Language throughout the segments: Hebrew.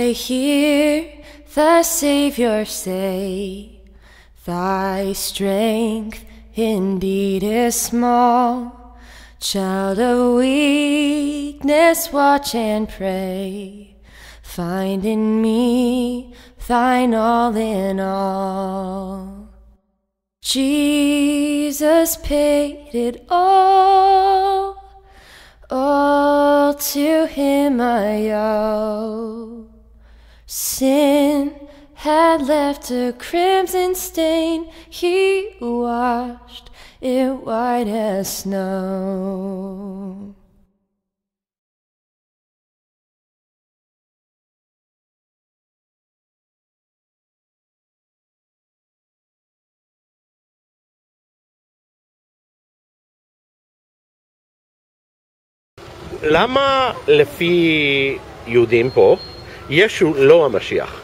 I hear the Savior say, thy strength indeed is small. Child of weakness, watch and pray. Find in me thine all in all. Jesus paid it all to him I owe. Sin had left a crimson stain, he washed it white as snow. למה לפי יהודים פה ישו לא המשיח?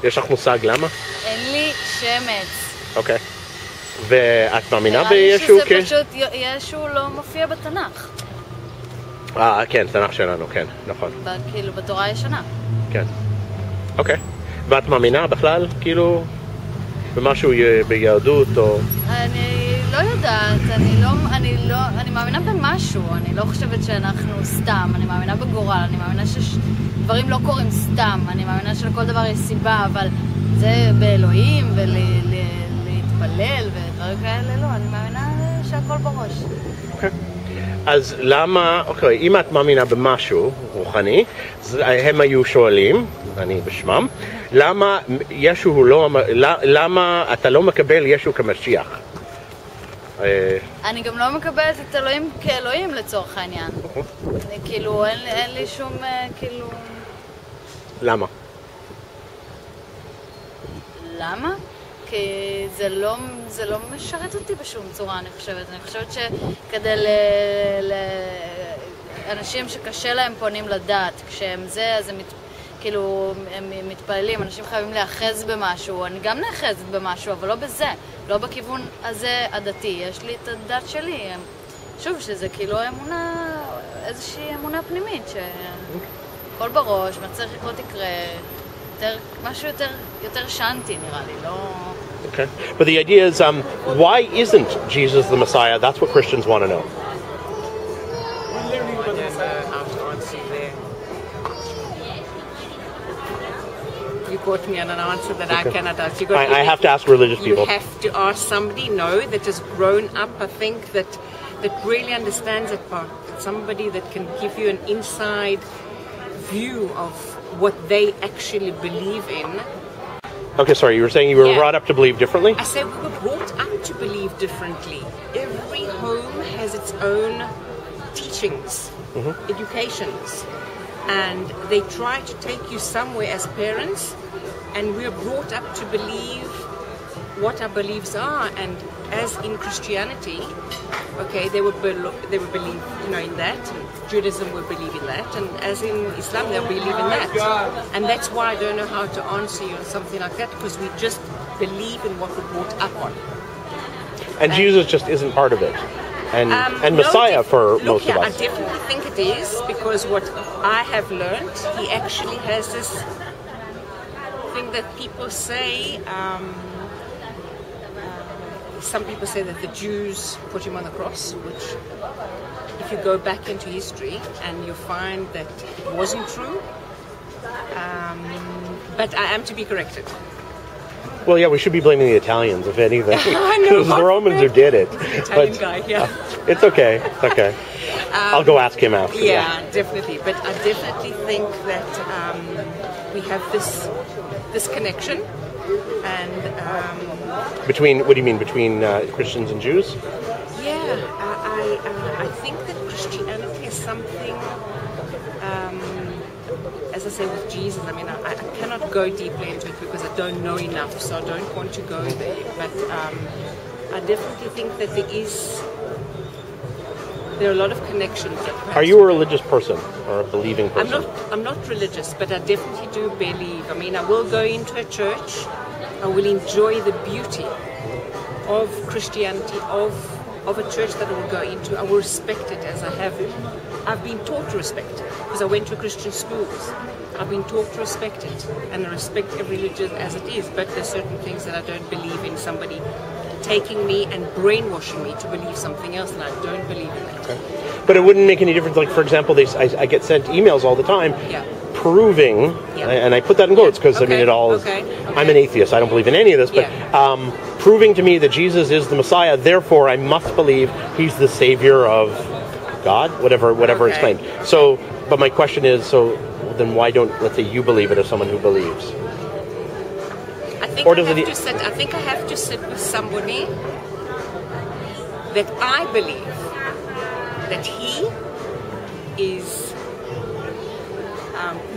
יש לך מושג למה? אין לי שמץ. אוקיי. ואת מאמינה בישו? נראה לי שזה פשוט, ישו לא מופיע בתנ"ך. כן, תנ"ך שלנו, כן, נכון. כאילו בתורה הישנה. כן. אוקיי. ואת מאמינה בכלל, כאילו, במשהו ביהדות או... אני לא יודעת, אני מאמינה במשהו, אני לא חושבת שאנחנו סתם, אני מאמינה בגורל, אני מאמינה שדברים לא קורים סתם, אני מאמינה שלכל דבר יש סיבה, אבל זה באלוהים ולהתפלל ודברים כאלה, לא, אני מאמינה שהכל בראש. אוקיי. אז למה, אוקיי, אם את מאמינה במשהו רוחני, הם היו שואלים, אני בשמם, למה ישו הוא לא, למה אתה לא מקבל ישו כמשיח? אני גם לא מקבלת את אלוהים כאלוהים לצורך העניין. כאילו, אין לי שום, כאילו... למה? למה? כי זה לא משרת אותי בשום צורה, אני חושבת. אני חושבת שכדי אנשים שקשה להם פונים לדעת, כשהם זה, אז הם כאילו, הם מתפללים, אנשים חייבים להיאחז במשהו, אני גם נאחזת במשהו, אבל לא בזה, לא בכיוון הזה הדתי, יש לי את הדת שלי, שוב, שזה כאילו אמונה, איזושהי אמונה פנימית, שכל בראש, מה צריך לקרות יקרה, משהו יותר שנתי נראה לי, לא... Okay. But the idea is, why isn't Jesus the Messiah? That's what Christians want to know. You got me on an answer that I cannot answer. I have to ask religious people. You have to ask somebody, that has grown up, I think, that really understands that part. Somebody that can give you an inside view of what they actually believe in. Okay, sorry, you were saying you were brought up to believe differently? I said we were brought up to believe differently. Every home has its own teachings, educations, and they try to take you somewhere as parents, and we are brought up to believe what our beliefs are, and as in Christianity, okay, they would believe, in that, and Judaism would believe in that, and as in Islam, they'll believe in that. And that's why I don't know how to answer you on something like that, because we just believe in what we're brought up on. And Jesus just isn't part of it. And Messiah for most of us. I definitely think it is, because what I have learned, he actually has this thing that people say, some people say that the Jews put him on the cross, which if you go back into history and you find that it wasn't true, but I am to be corrected. Well, yeah, we should be blaming the Italians, if anything. I know. It was the Romans who did it. Italian guy, yeah. It's okay, it's okay. I'll go ask him after. Yeah, definitely. But I definitely think that we have this connection. And between, what do you mean, between Christians and Jews? Yeah, I think that Christianity is something, as I say with Jesus, I mean, I cannot go deeply into it because I don't know enough, so I don't want to go there. But I definitely think that there are a lot of connections. Are you a religious person or a believing person? I'm not religious, but I definitely do believe. I mean, I will go into a church, I will enjoy the beauty of Christianity, of of a church that I will go into, I will respect it as I have it. I've been taught to respect it because I went to Christian schools. I've been taught to respect it, and I respect every religion as it is, but there's certain things that I don't believe in, somebody taking me and brainwashing me to believe something else, and I don't believe in that. Okay. But it wouldn't make any difference, like, for example, I get sent emails all the time proving, and I put that in quotes because, I mean, it all is, I'm an atheist, I don't believe in any of this, but proving to me that Jesus is the Messiah, therefore I must believe he's the savior of God, whatever it's claimed. So, but my question is, so then why don't, let's say, you believe it as someone who believes? I think I have to sit with somebody that I believe that he is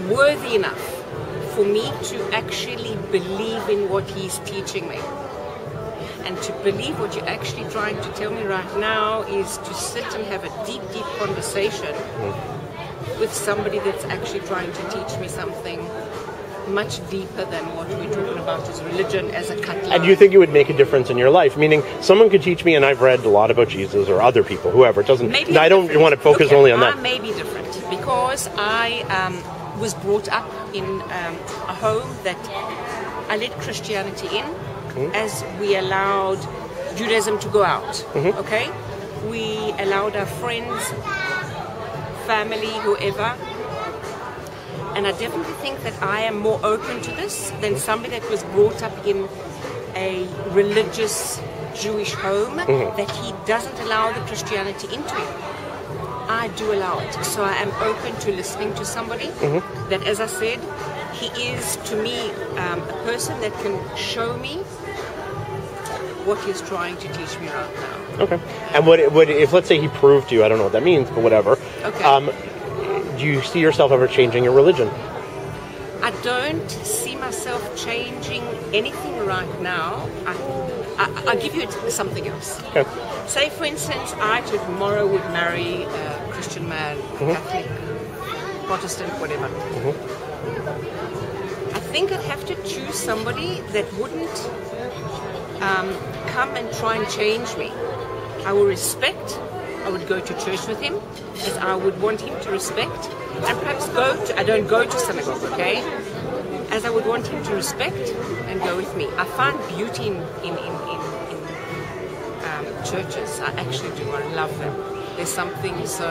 worthy enough for me to actually believe in what he's teaching me. And to believe what you're actually trying to tell me right now is to sit and have a deep, deep conversation with somebody that's actually trying to teach me something much deeper than what we're talking about as religion, as a cut line. And do you think it would make a difference in your life? Meaning, someone could teach me, and I've read a lot about Jesus or other people, whoever. It doesn't. I don't want to focus only on that. I may be different because I was brought up in a home that I let Christianity in as we allowed Judaism to go out. Okay, we allowed our friends, family, whoever. And I definitely think that I am more open to this than somebody that was brought up in a religious Jewish home that he doesn't allow the Christianity into it. I do allow it. So I am open to listening to somebody that, as I said, he is to me a person that can show me what he's trying to teach me right now. Okay. And what if, let's say, he proved to you, I don't know what that means, but whatever. Okay. Do you see yourself ever changing your religion? I don't see myself changing anything right now. I'll give you something else. Okay. Say, for instance, I tomorrow would marry a Christian man, Catholic, Protestant, whatever. I think I'd have to choose somebody that wouldn't come and try and change me. I will respect. I would go to church with him, as I would want him to respect, and perhaps I don't go to synagogue, okay? As I would want him to respect and go with me. I find beauty in churches. I actually do. I love them. There's something so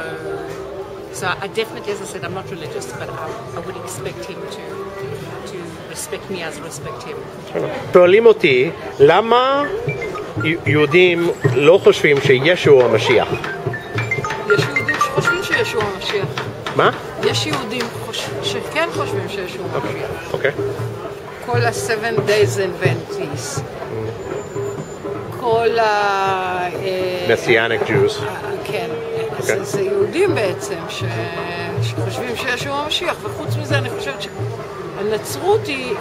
I definitely, as I said, I'm not religious, but I would expect him to respect me as I respect him. שואלים אותי, למה יהודים לא חושבים שישו המשיח? יש יהודים שחושבים שישו המשיח. מה? יש יהודים שכן חושבים שישו המשיח. אוקיי. כל ה-7 days Adventists. כל ה... Messianic Jews. כן. זה יהודים בעצם שחושבים שישו המשיח, וחוץ מזה אני חושבת שהנצרות היא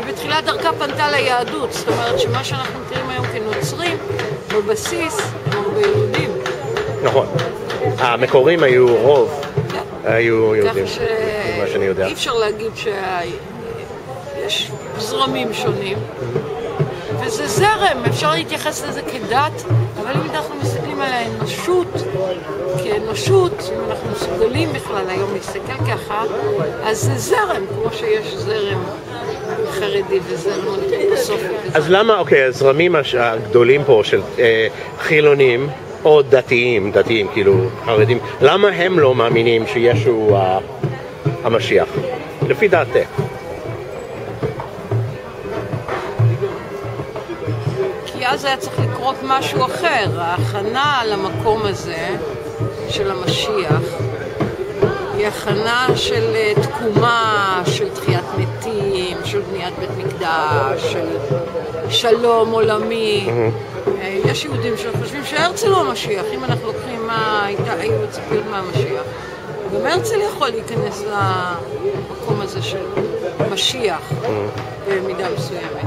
בתחילת דרכה פנתה ליהדות, זאת אומרת שמה שאנחנו מכירים היום כנוצרים, בבסיס הם הרבה יהודים. נכון. המקורים היו רוב, היו יהודים, מה שאני יודע. אי אפשר להגיד שיש זרמים שונים, וזה זרם, אפשר להתייחס לזה כדת, אבל אם אנחנו מסתכלים על האנושות, כאנושות, אם אנחנו מסוגלים בכלל היום להסתכל ככה, אז זה זרם, כמו שיש זרם חרדי וזרם אנתרופוסופי. אז למה, אוקיי, הזרמים הגדולים פה של חילונים, או דתיים, כאילו חרדים, למה הם לא מאמינים שישו המשיח? לפי דעתך. כי אז היה צריך לקרות משהו אחר. ההכנה למקום הזה של המשיח היא הכנה של תקומה, של תחיית מתים, של בניית בית מקדש, של שלום עולמי. יש יהודים שחושבים שהרצל הוא המשיח. אם אנחנו לוקחים מה היו מצפיות מהמשיח, גם הרצל יכול להיכנס למקום הזה של משיח במידה מסוימת.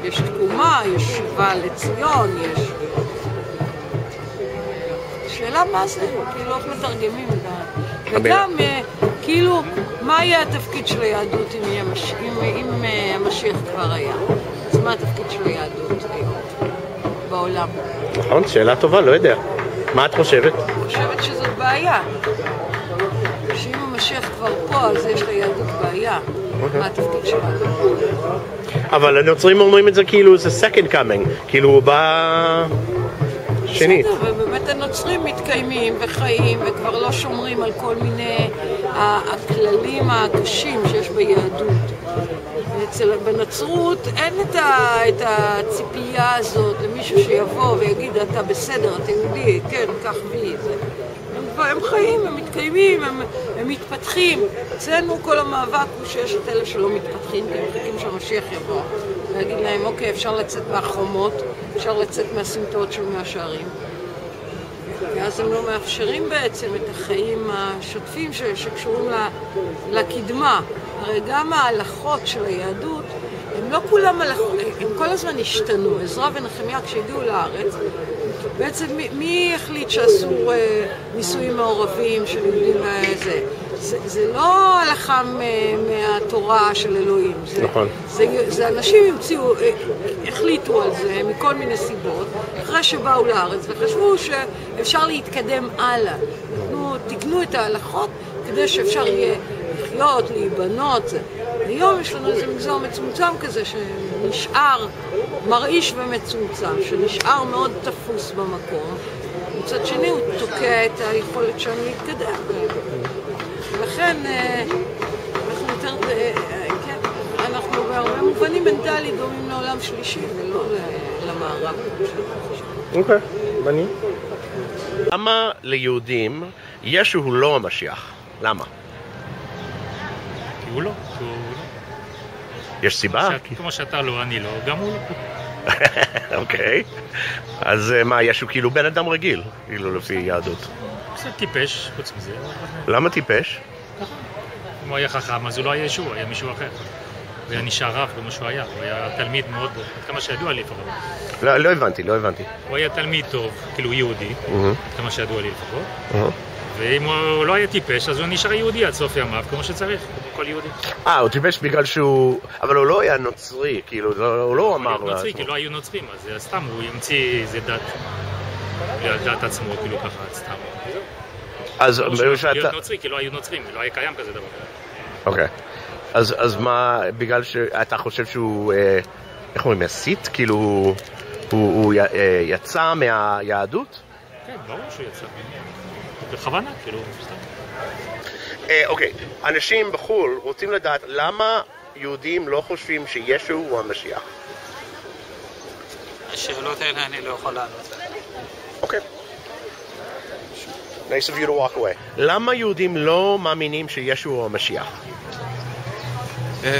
יש תקומה, יש שיבה לציון, יש... שאלה מה זה, כאילו איך מתרגמים את זה. וגם, כאילו, מה יהיה התפקיד של היהדות אם המשיח כבר היה? אז מה התפקיד של היהדות היום? בעולם. נכון, שאלה טובה, לא יודע. מה את חושבת? אני חושבת שזאת בעיה. שאם המשיח כבר פה, אז יש ליהדות בעיה. מה התפקיד שלנו? אבל הנוצרים אומרים את זה כאילו זה second coming, כאילו הוא בא שנית. בסדר, ובאמת הנוצרים מתקיימים וחיים וכבר לא שומרים על כל מיני הכללים הקשים שיש ביהדות. בנצרות אין את הציפייה הזאת למישהו שיבוא ויגיד אתה בסדר, אתה יהודי, כן, כך בי. הם חיים, הם מתקיימים, הם מתפתחים. אצלנו כל המאבק הוא שיש את אלה שלא מתפתחים, כי הם מחכים שהמשיח יבוא. להגיד להם, אוקיי, אפשר לצאת מהחומות, אפשר לצאת מהסמטאות של מהשערים. ואז הם לא מאפשרים בעצם את החיים השוטפים שקשורים לקדמה. הרי גם ההלכות של היהדות, הם לא כולם הלכות, הם כל הזמן השתנו. עזרא ונחמיה כשהגיעו לארץ, בעצם מי החליט שאסור נישואים מעורבים של יהודים וזה? זה לא הלכה מהתורה של אלוהים. נכון. זה אנשים החליטו על זה מכל מיני סיבות, אחרי שבאו לארץ וחשבו שאפשר להתקדם הלאה. תקנו את ההלכות כדי שאפשר יהיה לחיות, להיבנות. היום יש לנו איזה מגזר מצומצם כזה שנשאר מרעיש ומצומצם, שנשאר מאוד תפוס במקום. מצד שני הוא תוקע את היכולת שם להתקדם. ולכן אנחנו בהרבה מובנים מנטלית דומים לעולם שלישי ולא למערב. אוקיי, מעניין. למה ליהודים ישו הוא לא המשיח? למה? כי הוא לא. יש סיבה? כמו שאתה לא, אני לא, גם הוא לא. אוקיי. אז מה, ישו כאילו בן אדם רגיל, כאילו לפי יהדות. קצת טיפש, חוץ מזה. למה טיפש? אם הוא היה חכם, אז הוא לא היה ישוע, הוא היה מישהו אחר. הוא היה נשאר רב כמו שהוא היה. הוא היה תלמיד מאוד, כמה שידוע לי לפחות. לא הבנתי. הוא היה תלמיד טוב, כאילו יהודי, כמה שידוע לי לפחות. ואם הוא לא היה טיפש, אז הוא נשאר יהודי עד סוף ימיו, כמו שצריך, כמו כל יהודי. הוא טיפש בגלל שהוא... אבל הוא לא היה נוצרי, כאילו, הוא לא אמר... הוא היה נוצרי, כי לא היו נוצרים, אז סתם הוא המציא איזה דת. דת עצמו, כאילו ככה, סתם. אז... להיות נוצרי, כי לא היו נוצרים, לא היה קיים כזה דבר. אוקיי. אז מה, בגלל שאתה חושב שהוא... איך אומרים, מסית? כאילו, הוא יצא מהיהדות? כן, ברור שהוא יצא. בכוונה, כאילו, סתם. אוקיי, אנשים בחו"ל רוצים לדעת למה יהודים לא חושבים שישו הוא המשיח. השאלות האלה אני לא יכול לענות. אוקיי. Nice of you to walk away. למה יהודים לא מאמינים שישו הוא המשיח?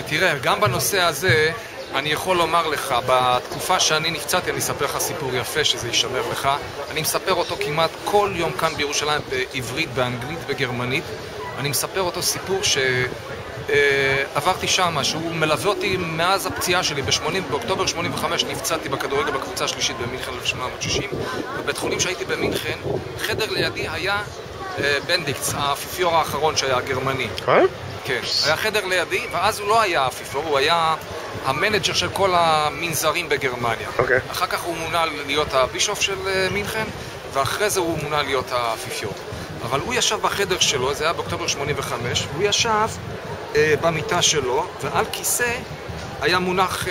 תראה, גם בנושא הזה אני יכול לומר לך, בתקופה שאני נפצעתי, אני אספר לך סיפור יפה שזה יישמר לך. אני מספר אותו כמעט כל יום כאן בירושלים, בעברית, באנגלית, בגרמנית. אני מספר אותו סיפור שעברתי שם, שהוא מלווה אותי מאז הפציעה שלי. באוקטובר 85 נפצעתי בכדורגל בקבוצה השלישית במינכן 1860. בבית חולים שהייתי במינכן, חדר לידי היה בנדיקס, האפיפיור האחרון שהיה הגרמני. כן, היה חדר לידי, ואז הוא לא היה האפיפיור, הוא היה המנג'ר של כל המנזרים בגרמניה. אחר כך הוא מונה להיות הבישוף של מינכן, ואחרי זה הוא מונה להיות האפיפיור. אבל הוא ישב בחדר שלו, זה היה באוקטובר 85, הוא ישב במיטה שלו, ועל כיסא היה מונח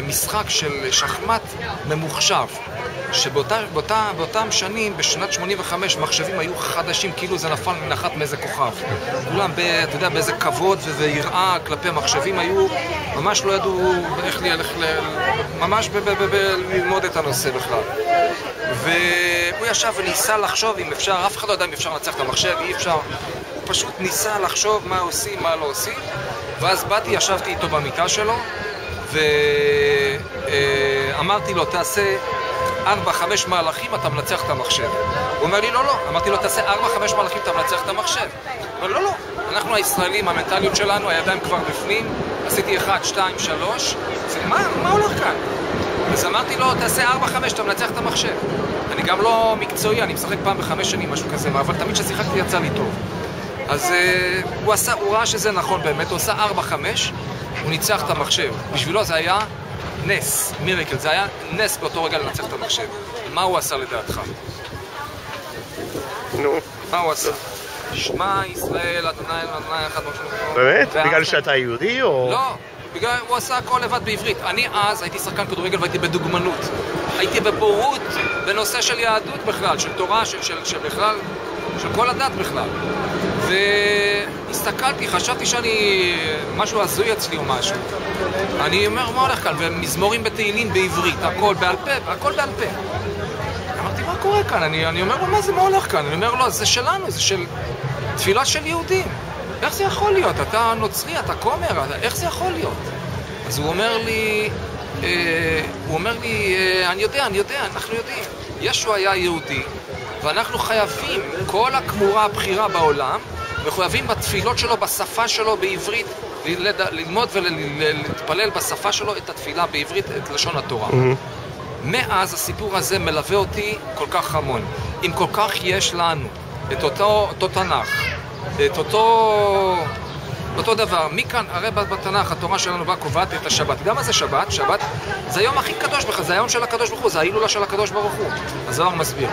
משחק של שחמט ממוחשב, שבאותם שנים, בשנת 85, מחשבים היו חדשים, כאילו זה נפל מנחת מאיזה כוכב. כולם, אתה יודע, באיזה כבוד ויראה כלפי מחשבים היו, ממש לא ידעו איך ממש ללמוד את הנושא בכלל. והוא ישב וניסה לחשוב אם אפשר, אף אחד לא יודע אם אפשר לנצח את המחשב, אי אפשר. הוא פשוט ניסה לחשוב מה עושים, מה לא עושים. ואז באתי, ישבתי איתו במיטה שלו, ואמרתי לו, תעשה 4-5 מהלכים, אתה מנצח את המחשב. הוא אומר לי, לא. אמרתי לו, תעשה 4-5 מהלכים, אתה מנצח את המחשב. הוא אומר, לא. אנחנו הישראלים, המנטליות שלנו, הידיים כבר בפנים, עשיתי 1, 2, 3, מה הולך כאן? אז אמרתי לו, תעשה 4-5, אתה מנצח את המחשב. אני גם לא מקצועי, אני משחק פעם ב5 שנים, משהו כזה, אבל תמיד ששיחקתי יצא לי טוב. אז הוא ראה שזה נכון באמת, הוא עשה 4-5, הוא ניצח את המחשב. בשבילו זה היה נס, מיריקל, זה היה נס באותו רגע לנצח את המחשב. מה הוא עשה לדעתך? נו. מה הוא עשה? שמע ישראל, אדוני אחד משהו. באמת? בגלל שאתה יהודי או... לא, בגלל הוא עשה הכל לבד בעברית. אני אז הייתי שחקן כדורגל והייתי בדוגמנות. הייתי בבורות בנושא של יהדות בכלל, של תורה, של בכלל, של כל הדת בכלל. והסתכלתי, חשבתי שאני משהו הזוי אצלי או משהו. אני אומר, מה הולך כאן? ומזמורים בתהילים בעברית, הכל בעל פה, הכל בעל פה. אמרתי, מה קורה כאן? אני אומר לו, מה הולך כאן? אני אומר לו, זה שלנו, זה של תפילה של יהודים. איך זה יכול להיות? אתה נוצרי, אתה כומר, איך זה יכול להיות? אז הוא אומר לי, אני יודע, אנחנו יודעים. ישו היה יהודי, ואנחנו חייבים, כל הכמורה הבחירה בעולם, מחויבים בתפילות שלו, בשפה שלו, בעברית, ללמוד ולהתפלל בשפה שלו את התפילה בעברית, את לשון התורה. מאז הסיפור הזה מלווה אותי כל כך המון. אם כל כך יש לנו את אותו תנ"ך, את אותו דבר, מכאן, הרי בתנ"ך התורה שלנו באה קובעת את השבת. אתה יודע מה זה שבת? שבת זה היום הכי קדוש בכלל, זה היום של הקדוש ברוך הוא, זה ההילולה של הקדוש ברוך הוא. הזוהר מסביר.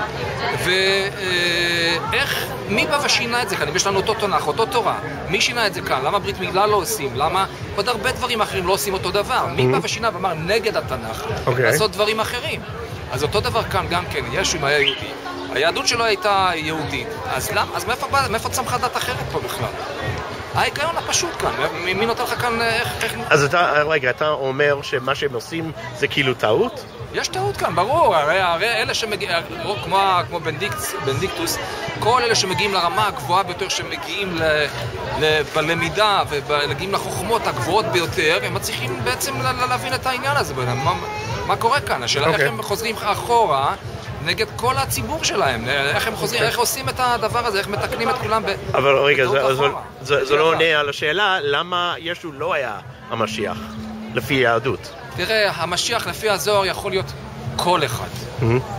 ואיך, מי בא ושינה את זה כאן? אם יש לנו אותו תנ"ך, אותו תורה, מי שינה את זה כאן? למה ברית מילה לא עושים? למה עוד הרבה דברים אחרים לא עושים אותו דבר? מי בא ושינה ואמר נגד התנ"ך? לעשות דברים אחרים. אז אותו דבר כאן גם כן, ישו היה יהודי. היהדות שלו הייתה יהודית. אז מאיפה צמחה דת אחרת פה בכלל? ההיגיון הפשוט כאן, מי נותן לך כאן איך... אז אתה אומר שמה שהם עושים זה כאילו טעות? יש טעות כאן, ברור, הרי אלה שמגיעים, כמו בנדיקטוס, כל אלה שמגיעים לרמה הגבוהה ביותר, שמגיעים בלמידה ומגיעים לחוכמות הגבוהות ביותר, הם מצליחים בעצם להבין את העניין הזה, מה קורה כאן, השאלה איך הם חוזרים אחורה, נגד כל הציבור שלהם, איך הם חוזרים, איך עושים את הדבר הזה, איך מתקנים את כולם אבל רגע, זה לא עונה על השאלה, למה ישו לא היה המשיח, לפי יהדות? תראה, המשיח לפי הזוהר יכול להיות כל אחד.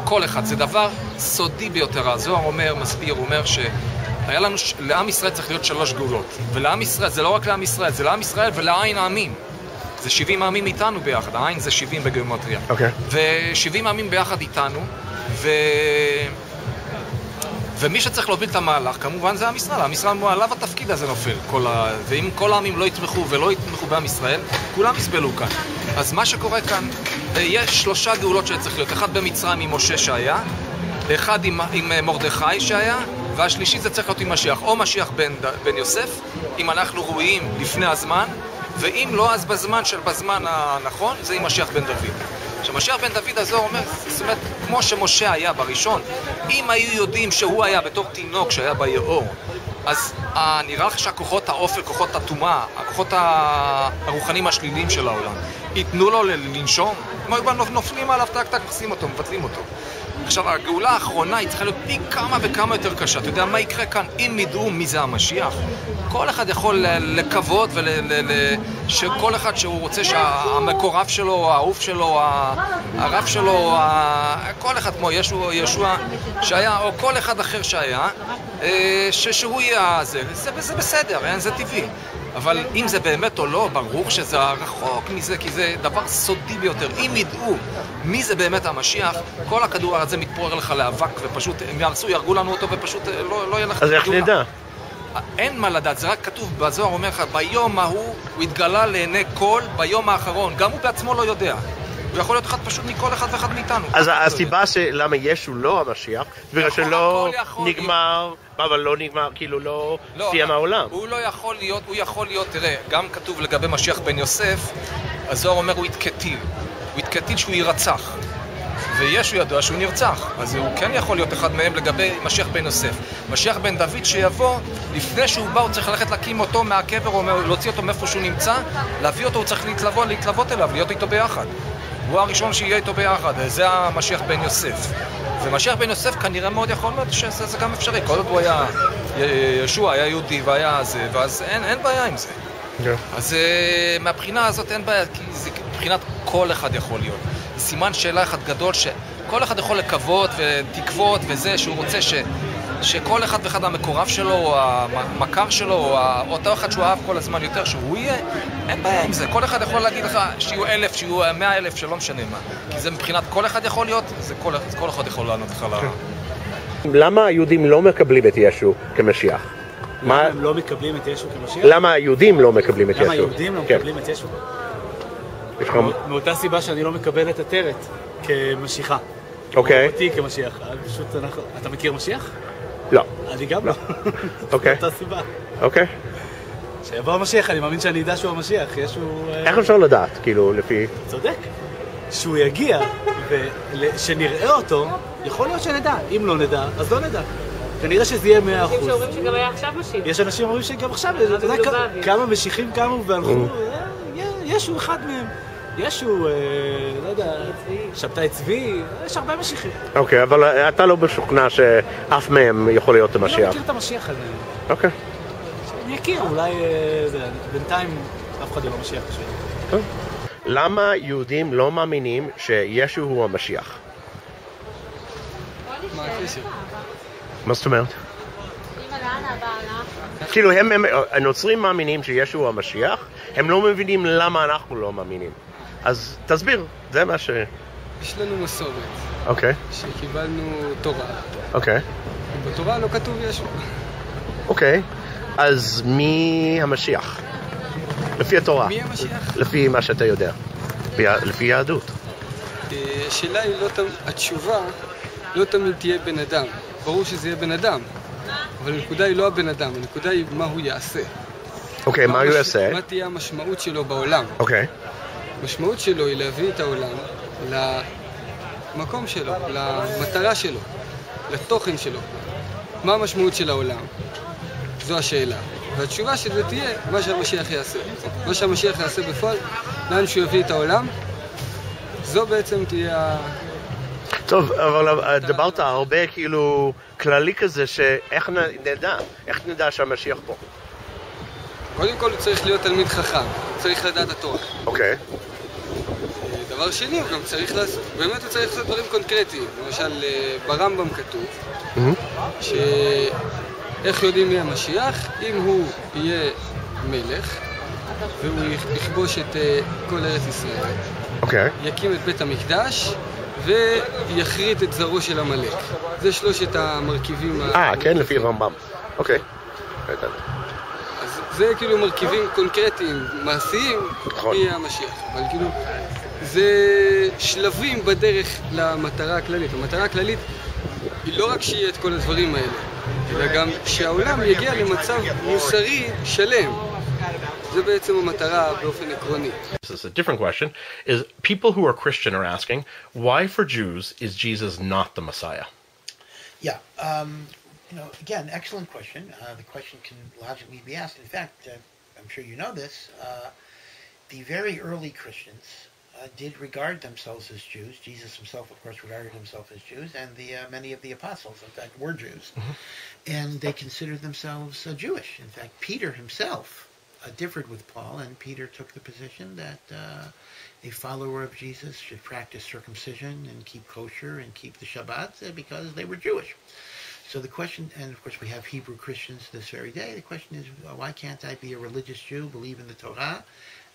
כל אחד, זה דבר סודי ביותר. הזוהר מסביר, אומר שהיה לנו, לעם ישראל צריך להיות 3 גאולות. ולעם ישראל, זה לא רק לעם ישראל, זה לעם ישראל ולעין העמים. זה 70 העמים איתנו ביחד, העין זה 70 בגיאומטריה. ו70 העמים ביחד איתנו, ומי שצריך להוביל את המהלך, כמובן זה עם ישראל. עם ישראל, עליו התפקיד הזה נופל. ואם כל העמים לא יתמכו ולא יתמכו בעם ישראל, כולם יסבלו כאן. אז מה שקורה כאן, יש 3 גאולות שצריך להיות. אחד במצרים עם משה שהיה, אחד עם מרדכי שהיה, והשלישי זה צריך להיות עם משיח. או משיח בן יוסף, אם אנחנו ראויים לפני הזמן, ואם לא, אז בזמן הנכון, זה עם משיח בן דוד. שמשיח בן דוד הזו אומר, זאת אומרת, כמו שמשה היה בראשון, אם היו יודעים שהוא היה בתור תינוק שהיה ביאור, אז נראה לך שהכוחות האופל, כוחות הטומאה, הכוחות הרוחניים השליליים של העולם, ייתנו לו לנשום, נופלים עליו, טק, מחסים אותו, מבטלים אותו. עכשיו, הגאולה האחרונה היא צריכה להיות פי כמה וכמה יותר קשה. אתה יודע מה יקרה כאן? אם ידעו מי זה המשיח, כל אחד יכול לקוות שכל אחד שהוא רוצה שהמקורב שלו, האהוב שלו, הרב שלו, כל אחד כמו ישוע שהיה, או כל אחד אחר שהיה, שהוא יהיה זה בסדר, זה טבעי. אבל אם זה באמת או לא, ברור שזה רחוק מזה, כי זה דבר סודי ביותר. אם ידעו מי זה באמת המשיח, כל הכדור הזה מתפורר לך לאבק, ופשוט הם ירגו לנו אותו, ופשוט לא יהיה לך... אז איך נדע? אין מה לדעת, זה רק כתוב בזוהר, אומר לך, ביום ההוא הוא התגלה לעיני כל, ביום האחרון. גם הוא בעצמו לא יודע. הוא יכול להיות אחד פשוט מכל אחד ואחד מאיתנו. אז הסיבה למה ישו לא המשיח, בגלל שלא נגמר, אבל לא נגמר, כאילו לא סיים העולם. הוא לא יכול להיות, תראה, גם כתוב לגבי משיח בן יוסף, הזוהר אומר הוא התקטיל שהוא ירצח. וישו ידוע שהוא נרצח, אז הוא כן יכול להיות אחד מהם לגבי משיח בן יוסף. משיח בן דוד שיבוא, לפני שהוא בא הוא צריך ללכת להקים אותו מהקבר, או להוציא אותו מאיפה שהוא נמצא, להביא אותו, הוא צריך להתלוות אליו, להיות איתו ביחד. הוא הראשון שיהיה איתו ביחד, זה המשיח בן יוסף. ומשיח בן יוסף כנראה מאוד יכול להיות שזה גם אפשרי, כל עוד הוא היה, ישוע היה יהודי והיה זה, ואז אין בעיה עם זה. אז מהבחינה הזאת אין בעיה, כי זה מבחינת כל אחד יכול להיות. סימן שאלה אחד גדול שכל אחד יכול לקוות ותקוות וזה שהוא רוצה שכל אחד ואחד המקורב שלו, או המכר שלו, או אותו אחד שהוא אהב כל הזמן יותר, שהוא יהיה, אין בעיה עם זה. כל אחד יכול להגיד לך שיהיו 1,000, שיהיו 100,000, שלא משנה מה. כי זה מבחינת כל אחד יכול להיות, זה כל אחד יכול לענות לך למה היהודים לא מקבלים את ישו כמשיח? למה הם לא מקבלים את ישו כמשיח? למה היהודים לא מקבלים את ישו? למה היהודים לא מקבלים את ישו? מאותה סיבה שאני לא מקבל את עטרת כמשיחה. אוקיי. אותי כמשיח. פשוט אתה מכיר משיח? לא. אני גם לא. אוקיי. מאותה סיבה. אוקיי. שיבוא המשיח, אני מאמין שאני אדע שהוא המשיח. איך אפשר לדעת, כאילו, לפי... צודק. שהוא יגיע ושנראה אותו, יכול להיות שנדע. אם לא נדע, אז לא נדע. כנראה שזה יהיה 100%. אנשים שאומרים שגם היה עכשיו משיח. יש אנשים שאומרים שגם עכשיו, אתה יודע כמה משיחים קמו והלכו, ישו אחד מהם. ישו, לא יודע, שבתאי צבי, יש הרבה משיחים. אוקיי, אבל אתה לא משוכנע שאף מהם יכול להיות המשיח. אני לא מכיר את המשיח הזה. אוקיי. אני אכיר, אולי בינתיים אף אחד לא משיח. למה יהודים לא מאמינים שישו הוא המשיח? מה הקשר? מה זאת אומרת? כאילו, הנוצרים מאמינים שישו הוא המשיח, הם לא מבינים למה אנחנו לא מאמינים. אז תסביר, זה מה ש... יש לנו מסורת. אוקיי. שקיבלנו תורה. אוקיי. ובתורה לא כתוב ישו. אוקיי. אז מי המשיח? לפי התורה. מי המשיח? לפי מה שאתה יודע. לפי יהדות. השאלה היא לא תמיד, התשובה לא תמיד תהיה בן אדם. ברור שזה יהיה בן אדם. אבל הנקודה היא לא הבן אדם, הנקודה היא מה הוא יעשה. אוקיי, מה הוא יעשה? מה תהיה המשמעות שלו בעולם. אוקיי. המשמעות שלו היא להביא את העולם למקום שלו, למטרה שלו, לתוכן שלו. מה המשמעות של העולם? זו השאלה. והתשובה שזה תהיה מה שהמשיח יעשה. מה שהמשיח יעשה בפועל, לאן שהוא יביא את העולם, זו בעצם תהיה... טוב, אבל דיברת הרבה כאילו כללי כזה שאיך נדע? איך נדע שהמשיח פה? קודם כל הוא צריך להיות תלמיד חכם, צריך לדעת התורה. אוקיי. דבר שני, הוא גם צריך לעשות, באמת הוא צריך לעשות דברים קונקרטיים. למשל, ברמב"ם כתוב, שאיך יודעים מי המשיח? אם הוא יהיה מלך, והוא יכבוש את כל ארץ ישראל. אוקיי. יקים את בית המקדש, ויחריט את זרעו של עמלק. זה שלושת המרכיבים... כן, לפי רמב"ם. אוקיי. אז זה כאילו מרכיבים קונקרטיים, מעשיים, מי המשיח. אבל כאילו, זה שלבים בדרך למטרה הכללית. המטרה הכללית היא לא רק שיהיה את כל הדברים האלה, אלא גם שהעולם יגיע למצב מוסרי שלם. זה בעצם המטרה באופן עקרוני. This is a different question, is people who are Christian are asking, why for Jews is Jesus not the Messiah? Yeah, again, excellent question. The question can logically be asked. In fact, I'm sure you know this, the very early Christians did regard themselves as Jews. Jesus himself, of course, regarded himself as Jews, and many of the apostles, in fact, were Jews. And they considered themselves Jewish. In fact, Peter himself differed with Paul, and Peter took the position that a follower of Jesus should practice circumcision and keep kosher and keep the Shabbat because they were Jewish. So the question, and of course we have Hebrew Christians this very day, the question is, why can't I be a religious Jew, believe in the Torah,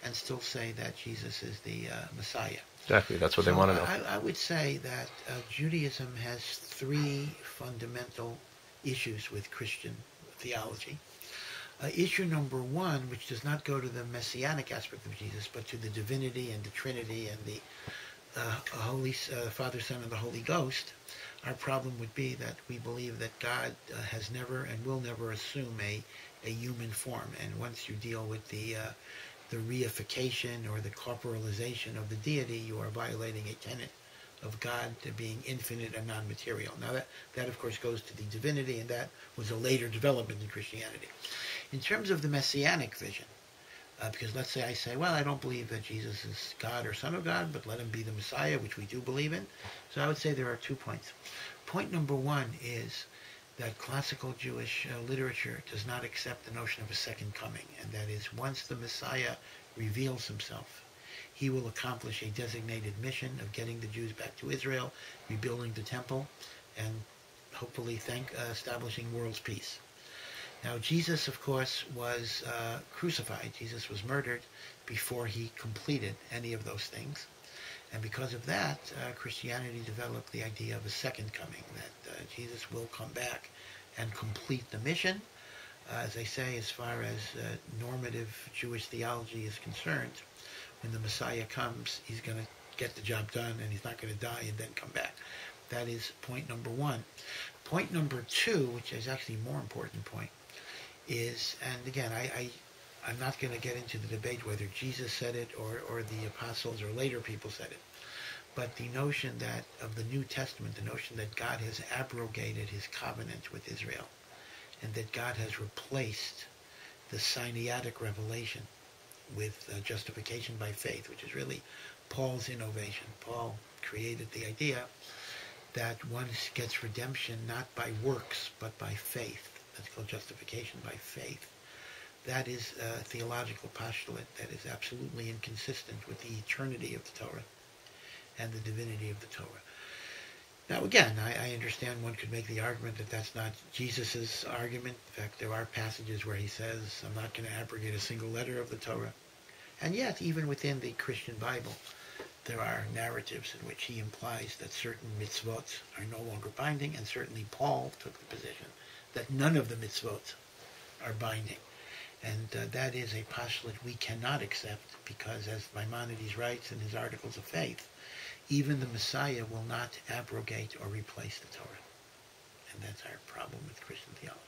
and still say that Jesus is the Messiah? Exactly, that's what they want to know. I would say that Judaism has three fundamental issues with Christian theology. Issue number one, which does not go to the messianic aspect of Jesus, but to the divinity and the Trinity and the Holy Father, Son, and the Holy Ghost, our problem would be that we believe that God has never and will never assume a human form. And once you deal with the reification or the corporalization of the deity, you are violating a tenet of God being infinite and non-material. Now that of course goes to the divinity, and that was a later development in Christianity. In terms of the messianic vision, because let's say I say, well, I don't believe that Jesus is God or Son of God, but let him be the Messiah, which we do believe in. So I would say there are 2 points. Point number one is that classical Jewish literature does not accept the notion of a second coming, and that is once the Messiah reveals himself, he will accomplish a designated mission of getting the Jews back to Israel, rebuilding the temple, and hopefully establishing world's peace. Now, Jesus, of course, was crucified. Jesus was murdered before he completed any of those things. And because of that, Christianity developed the idea of a second coming, that Jesus will come back and complete the mission. As I say, as far as normative Jewish theology is concerned, when the Messiah comes, he's going to get the job done, and he's not going to die and then come back. That is point number one. Point number two, which is actually a more important point, is, and again, I'm not going to get into the debate whether Jesus said it or the apostles or later people said it, but the notion that of the New Testament, the notion that God has abrogated his covenant with Israel, and that God has replaced the Sinaitic revelation with justification by faith, which is really Paul's innovation. Paul created the idea that one gets redemption not by works, but by faith. That's called justification by faith. That is a theological postulate that is absolutely inconsistent with the eternity of the Torah and the divinity of the Torah. Now, again, I understand one could make the argument that that's not Jesus' argument. In fact, there are passages where he says, I'm not going to abrogate a single letter of the Torah. And yet, even within the Christian Bible, there are narratives in which he implies that certain mitzvot are no longer binding, and certainly Paul took the position that none of the mitzvot are binding. And that is a postulate we cannot accept because, as Maimonides writes in his Articles of Faith, even the Messiah will not abrogate or replace the Torah. And that's our problem with Christian theology.